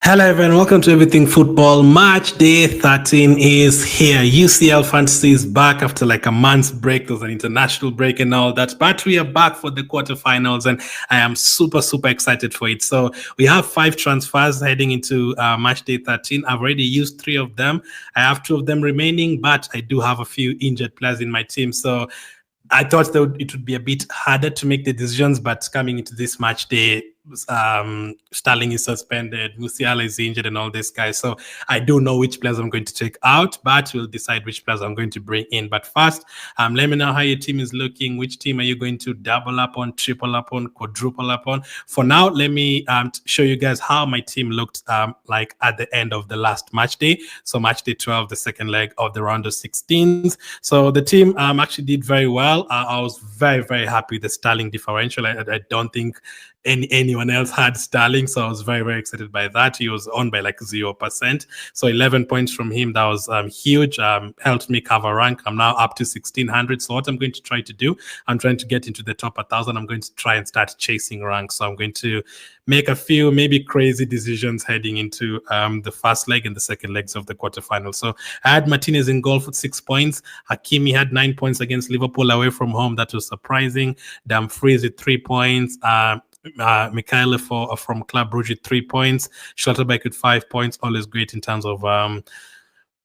Hello everyone, welcome to Everything Football. Match day 13 is here. UCL Fantasy is back after like a month's break. There's an international break and all that, but we are back for the quarterfinals and I am super excited for it. So we have 5 transfers heading into match day 13. I've already used 3 of them. I have 2 of them remaining, but I do have a few injured players in my team. So I thought that it would be a bit harder to make the decisions, but coming into this match day, Sterling is suspended, Musiala is injured, and all these guys. So I don't know which players I'm going to take out, but we'll decide which players I'm going to bring in. But first, let me know how your team is looking. Which team are you going to double up on, triple up on, quadruple up on? For now, let me show you guys how my team looked like at the end of the last match day. So match day 12, the second leg of the round of 16s. So the team actually did very well. I was very happy with the Sterling differential. I don't think anyone else had Sterling, so I was very excited by that. He was on by like 0%, so 11 points from him. That was huge. Helped me cover rank. I'm now up to 1600. So what I'm going to try to do, I'm trying to get into the top 1000. I'm going to try and start chasing rank. So I'm going to make a few maybe crazy decisions heading into the first leg and the second legs of the quarterfinals. So I had Martinez in goal for 6 points. Hakimi had 9 points against Liverpool away from home. That was surprising. Dumfries with 3 points. Michaela from Club Brugge with 3 points. Schlotterbeck with 5 points. Always great in terms of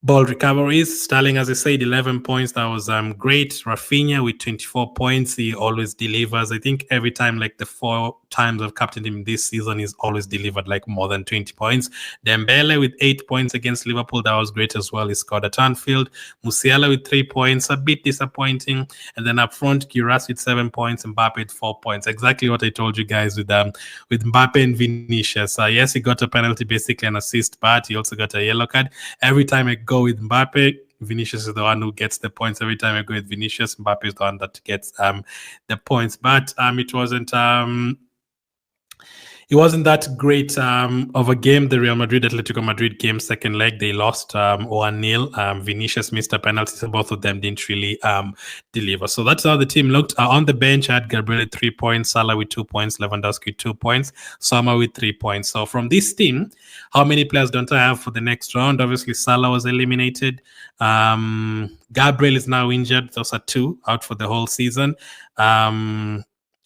ball recoveries. Sterling, as I said, 11 points. That was great. Rafinha with 24 points. He always delivers. I think every time, like the 4 times I've captained him this season, he's always delivered like more than 20 points. Dembele with 8 points against Liverpool. That was great as well. He scored at Anfield. Musiala with 3 points. A bit disappointing. And then up front, Giras with 7 points. Mbappe with 4 points. Exactly what I told you guys with Mbappe and Vinicius. Yes, he got a penalty, basically an assist, but he also got a yellow card. Every time I go with Mbappe, Vinicius is the one who gets the points. Every time I go with Vinicius, Mbappe is the one that gets the points. But it wasn't that great of a game. The Real Madrid Atletico Madrid game, second leg, they lost 1-0. Vinicius missed a penalty, so both of them didn't really deliver. So that's how the team looked. On the bench, I had Gabriel with 3 points, Salah with 2 points, Lewandowski with 2 points, Sommer with 3 points. So from this team, how many players don't I have for the next round? Obviously, Salah was eliminated. Gabriel is now injured. Those are 2 out for the whole season.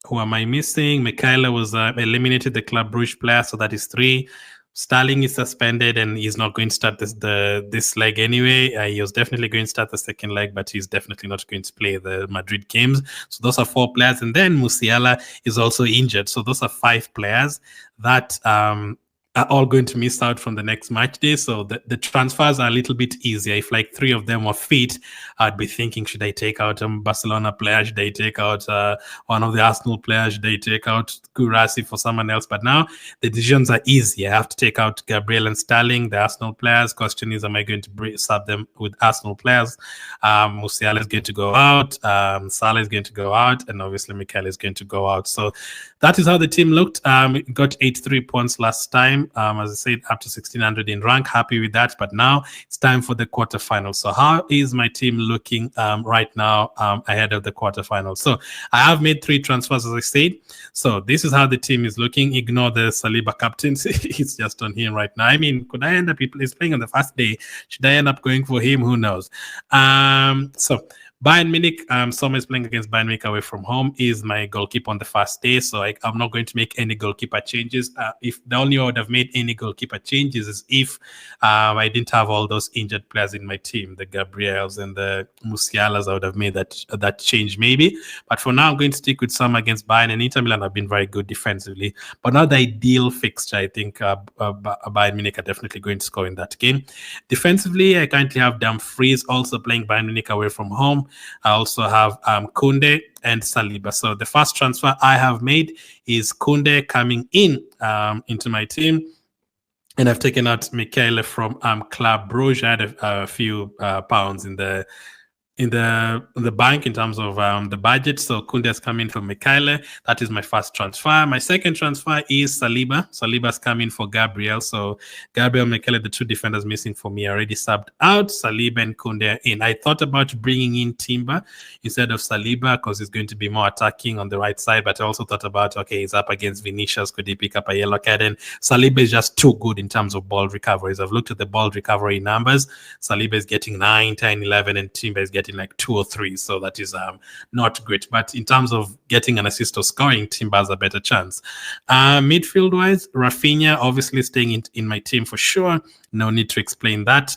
Who am I missing? Michaela was eliminated, the Club Brugge player, so that is 3. Sterling is suspended and he's not going to start this leg anyway. He was definitely going to start the second leg, but he's definitely not going to play the Madrid games. So those are 4 players. And then Musiala is also injured. So those are 5 players that are all going to miss out from the next match day. So the transfers are a little bit easier. If like 3 of them were fit, I'd be thinking, should I take out a Barcelona player? Should I take out one of the Arsenal players? Should I take out Gurasi for someone else? But now the decisions are easy. I have to take out Gabriel and Sterling, the Arsenal players. Question is, am I going to sub them with Arsenal players? Musiala is going to go out. Salah is going to go out. And obviously, Mikel is going to go out. So that is how the team looked. It got 83 points last time. As I said, up to 1600 in rank. Happy with that. But now it's time for the quarterfinals. So how is my team looking right now ahead of the quarterfinals? So I have made 3 transfers, as I said. So this is how the team is looking. Ignore the Saliba captaincy. It's just on him right now. I mean, could I end up, he's playing on the first day. Should I end up going for him? Who knows? So Bayern Munich, Sommer is playing against Bayern Munich away from home, is my goalkeeper on the first day. So I'm not going to make any goalkeeper changes. If the only way I would have made any goalkeeper changes is if I didn't have all those injured players in my team, the Gabriels and the Musialas, I would have made that change maybe. But for now, I'm going to stick with Sommer against Bayern, and Inter Milan have been very good defensively. But not the ideal fixture. I think Bayern Munich are definitely going to score in that game. Defensively, I currently have Dumfries also playing Bayern Munich away from home. I also have Koundé and Saliba. So the first transfer I have made is Koundé coming in into my team. And I've taken out Michele from Club Brugge. I had a few pounds in the in the bank in terms of the budget. So Kunde's coming for Michaele. That is my first transfer. My second transfer is Saliba. Saliba's coming for Gabriel. So Gabriel, Michaele, the two defenders missing for me, already subbed out. Saliba and Kunde in. I thought about bringing in Timber instead of Saliba because he's going to be more attacking on the right side. But I also thought about, okay, he's up against Vinicius. Could he pick up a yellow card? And Saliba is just too good in terms of ball recoveries. I've looked at the ball recovery numbers. Saliba is getting 9, 10, 11, and Timber is getting like 2 or 3. So that is not great. But in terms of getting an assist or scoring, Timber has a better chance. Midfield-wise, Rafinha obviously staying in my team for sure. No need to explain that.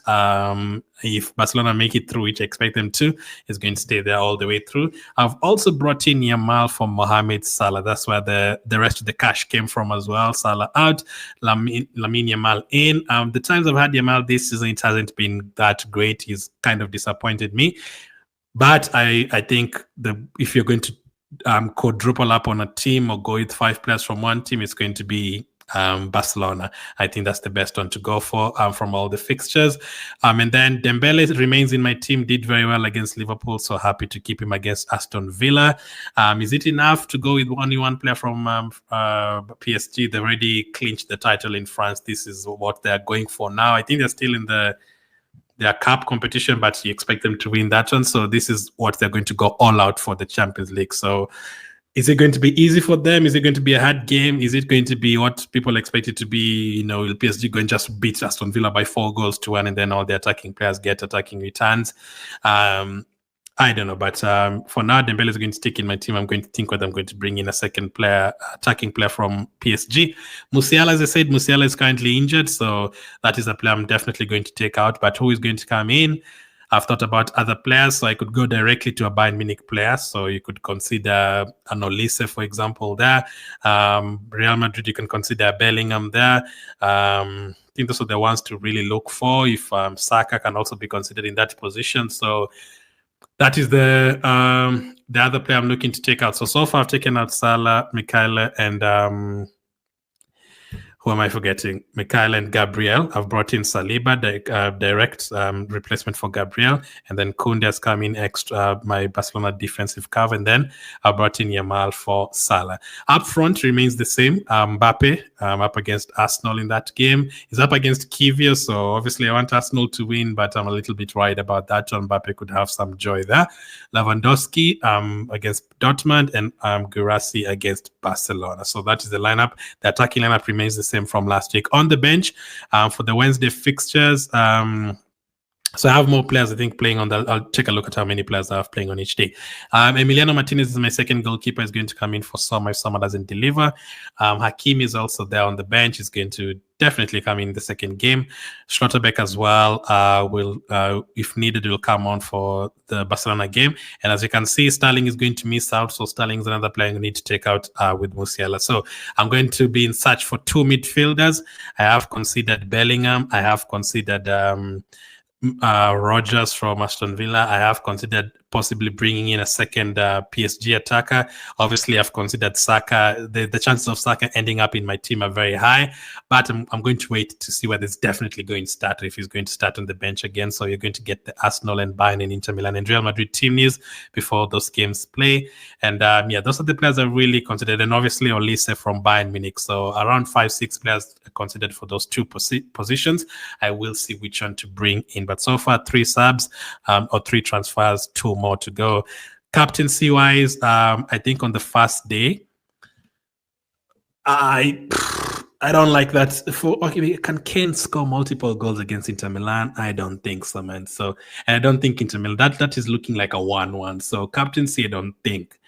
If Barcelona make it through, which I expect them to, is going to stay there all the way through. I've also brought in Yamal for Mohamed Salah. That's where the rest of the cash came from as well. Salah out, Lamine Yamal in. The times I've had Yamal this season, it hasn't been that great. He's kind of disappointed me. But I think if you're going to quadruple up on a team or go with 5 players from one team, it's going to be Barcelona. I think that's the best one to go for from all the fixtures. And then Dembele remains in my team, did very well against Liverpool, so happy to keep him against Aston Villa. Is it enough to go with only one player from PSG? They already clinched the title in France. This is what they're going for now. I think they're still in their cup competition, but you expect them to win that one. So this is what they're going to go all out for, the Champions League. So is it going to be easy for them? Is it going to be a hard game? Is it going to be what people expect it to be? Will PSG go and just beat Aston Villa by 4-1, and then all the attacking players get attacking returns? I don't know, but for now, Dembele is going to stick in my team. I'm going to think whether I'm going to bring in a second player, attacking player from PSG. Musiala, as I said, Musiala is currently injured, so that is a player I'm definitely going to take out. But who is going to come in? I've thought about other players, so I could go directly to a Bayern Munich player. So you could consider an Olise, for example, there. Real Madrid, you can consider Bellingham there. I think those are the ones to really look for. If Saka can also be considered in that position. So that is the other player I'm looking to take out. So far I've taken out Salah, Michaele, and who am I forgetting? Michaele and Gabriel. I've brought in Saliba, direct replacement for Gabriel, and then Koundé has come in extra, my Barcelona defensive cover, and then I brought in Yamal for Salah. Up front remains the same. Mbappe up against Arsenal in that game. He's up against Kivio, so obviously I want Arsenal to win, but I'm a little bit worried about that. Mbappe could have some joy there. Lewandowski against Dortmund, and Guirassy against Barcelona. So that is the lineup. The attacking lineup remains the same from last week. On the bench for the Wednesday fixtures, so I have more players, I think, playing on that. I'll take a look at how many players I have playing on each day. Emiliano Martinez is my second goalkeeper. Is going to come in for Sommer if Sommer doesn't deliver. Hakim is also there on the bench. He's going to definitely come in the second game. Schlotterbeck as well will, if needed, will come on for the Barcelona game. And as you can see, Sterling is going to miss out. So Sterling is another player you need to take out with Musiala. So I'm going to be in search for 2 midfielders. I have considered Bellingham. I have considered Rogers from Aston Villa. I have considered possibly bringing in a second PSG attacker. Obviously, I've considered Saka. The chances of Saka ending up in my team are very high, but I'm going to wait to see whether it's definitely going to start, or if he's going to start on the bench again. So you're going to get the Arsenal and Bayern and Inter Milan and Real Madrid team news before those games play. And those are the players I really considered. And obviously, Olise from Bayern Munich. So around 5-6 players considered for those 2 positions. I will see which one to bring in. But so far, 3 subs or 3 transfers, 2 more to go. Captaincy wise, I think on the first day, I don't like that. Can Kane score multiple goals against Inter Milan? I don't think so, man. So, and I don't think Inter Milan, that is looking like a 1-1. So captaincy, I don't think.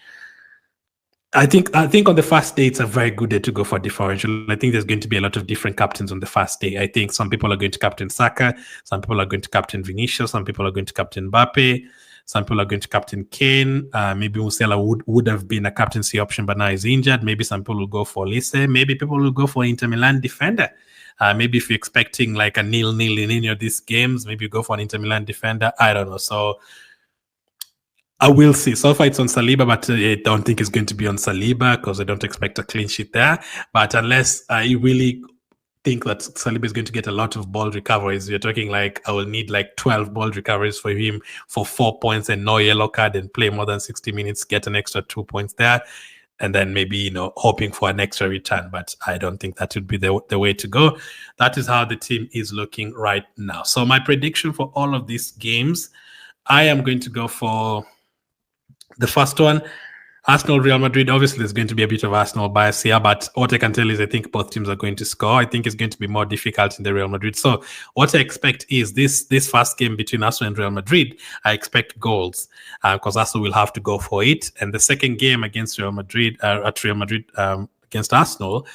I think on the first day, it's a very good day to go for differential. I think there's going to be a lot of different captains on the first day. I think some people are going to captain Saka, some people are going to captain Vinicius, some people are going to captain Mbappe, some people are going to captain Kane. Maybe Musiala would have been a captaincy option, but now he's injured. Maybe some people will go for Olise. Maybe people will go for Inter Milan defender. Maybe if you're expecting like a 0-0 in any of these games, maybe you go for an Inter Milan defender. I don't know. So I will see. So far it's on Saliba, but I don't think it's going to be on Saliba because I don't expect a clean sheet there. But unless you really think that Saliba is going to get a lot of ball recoveries. You're talking like I will need like 12 ball recoveries for him for 4 points and no yellow card and play more than 60 minutes, get an extra 2 points there. And then maybe, hoping for an extra return. But I don't think that would be the way to go. That is how the team is looking right now. So my prediction for all of these games, I am going to go for the first one. Arsenal, Real Madrid, obviously there's going to be a bit of Arsenal bias here, but what I can tell is I think both teams are going to score. I think it's going to be more difficult in the Real Madrid. So what I expect is this first game between Arsenal and Real Madrid, I expect goals because Arsenal will have to go for it. And the second game against Real Madrid, against Arsenal,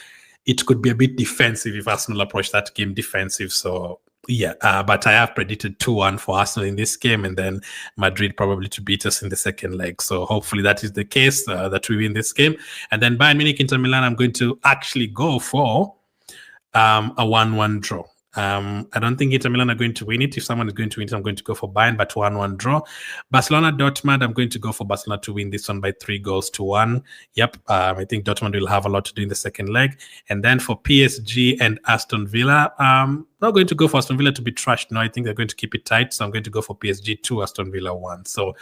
it could be a bit defensive if Arsenal approach that game defensive. So yeah, but I have predicted 2-1 for Arsenal in this game, and then Madrid probably to beat us in the second leg. So hopefully that is the case, that we win this game. And then Bayern Munich, Inter Milan, I'm going to actually go for a 1-1 draw. I don't think Inter Milan are going to win it. If someone is going to win it, I'm going to go for Bayern, but 1-1 draw. Barcelona, Dortmund, I'm going to go for Barcelona to win this one by 3-1. Yep, I think Dortmund will have a lot to do in the second leg. And then for PSG and Aston Villa, not going to go for Aston Villa to be trashed. No, I think they're going to keep it tight. So I'm going to go for PSG 2, Aston Villa 1. So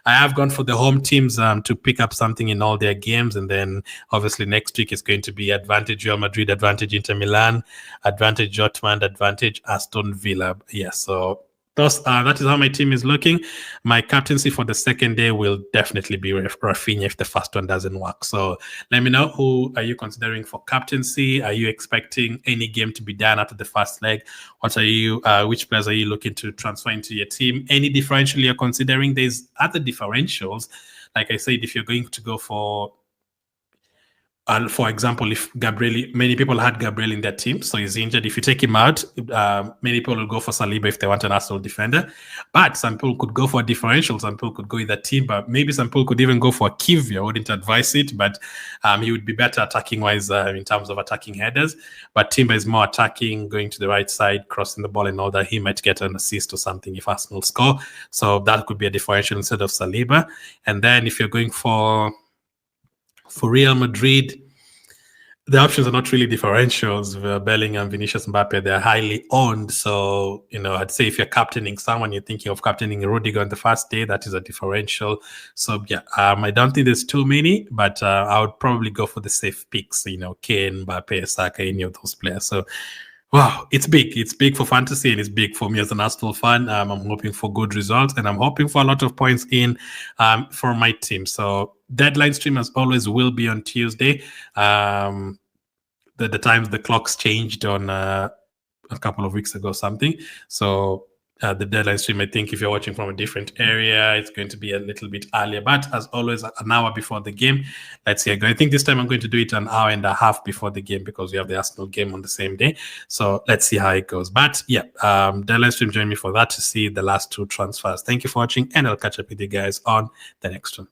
I have gone for the home teams to pick up something in all their games. And then obviously next week is going to be advantage Real Madrid, advantage Inter Milan, advantage Dortmund, advantage Aston Villa. Yeah, so that is how my team is looking. My captaincy for the second day will definitely be Rafinha if the first one doesn't work. So let me know, who are you considering for captaincy? Are you expecting any game to be done after the first leg? What are you? Which players are you looking to transfer into your team? Any differential you're considering? There's other differentials. Like I said, if you're going to go for example, if many people had Gabriel in their team, so he's injured. If you take him out, many people will go for Saliba if they want an Arsenal defender. But some people could go for a differential. Some people could go with a Timber. Maybe some people could even go for a Kivy. I wouldn't advise it, but he would be better attacking-wise in terms of attacking headers. But Timber is more attacking, going to the right side, crossing the ball and all that. He might get an assist or something if Arsenal score. So that could be a differential instead of Saliba. And then if you're going for Real Madrid, the options are not really differentials. Bellingham, Vinicius, Mbappe, they're highly owned. So, I'd say if you're captaining someone, you're thinking of captaining Rudiger on the first day, that is a differential. So, yeah, I don't think there's too many, but I would probably go for the safe picks, Kane, Mbappe, Saka, any of those players. So, wow, it's big. It's big for fantasy and it's big for me as an Arsenal fan. I'm hoping for good results and I'm hoping for a lot of points in for my team. So deadline stream, as always, will be on Tuesday. The times the clocks changed on a couple of weeks ago, something. So the deadline stream, I think if you're watching from a different area, it's going to be a little bit earlier. But as always, an hour before the game. Let's see. I think this time I'm going to do it an hour and a half before the game because we have the Arsenal game on the same day. So let's see how it goes. But yeah, deadline stream, join me for that to see the last 2 transfers. Thank you for watching, and I'll catch up with you guys on the next one.